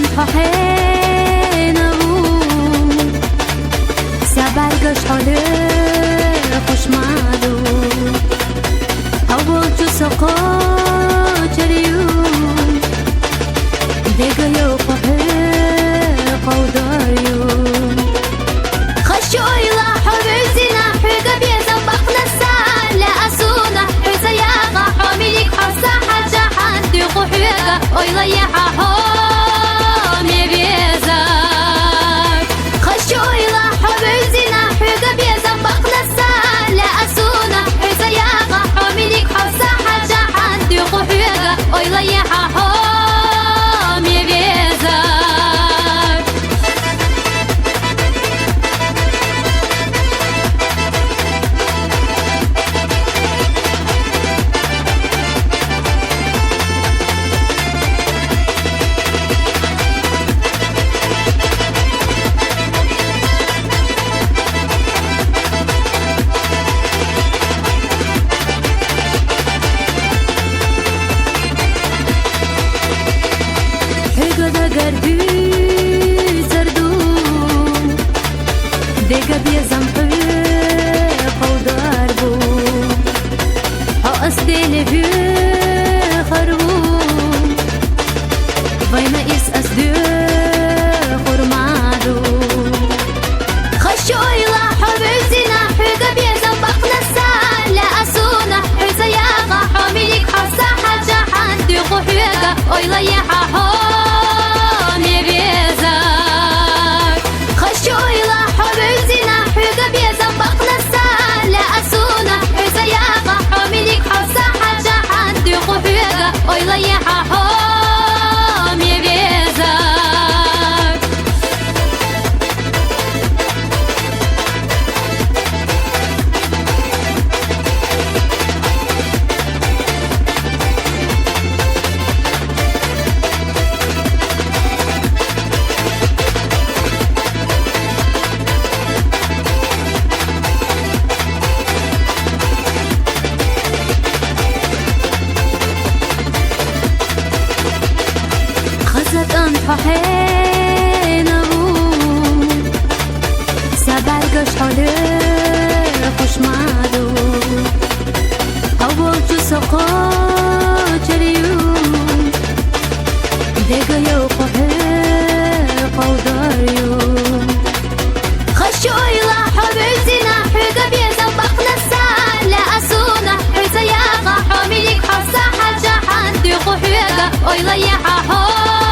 طحينا سبرگش حاله خوش مالو اول جو سقا جریون دیگه یو قهه قوداریو خشوی لا حبیزینا حیقه بیزن بقنسا لا اسونا حیزه یاغا حامیلیک حفظا حجا حندی قحیقه اویلا یحا گردی زردو دیگه بیزم قودار بو ها اسدیل بی خربو وینا ایس اسدی خورمادو خشوی لا حبیزینا حیقه بیزم بقنسا لا اسونا حیزه یاغا حامیلیک حفظا حجا حندی قحیقه اویلا یحا طحينا سبرگش حاله خوش مالو اول جو سقا جریون دیگه یو قهه قوداریو خشوی لا حبیزینا حیقه بیزن بقنسا لا اسونا حیزه یاغا حامیلیک حفظا حجا حندی قحیقه اویلا یحا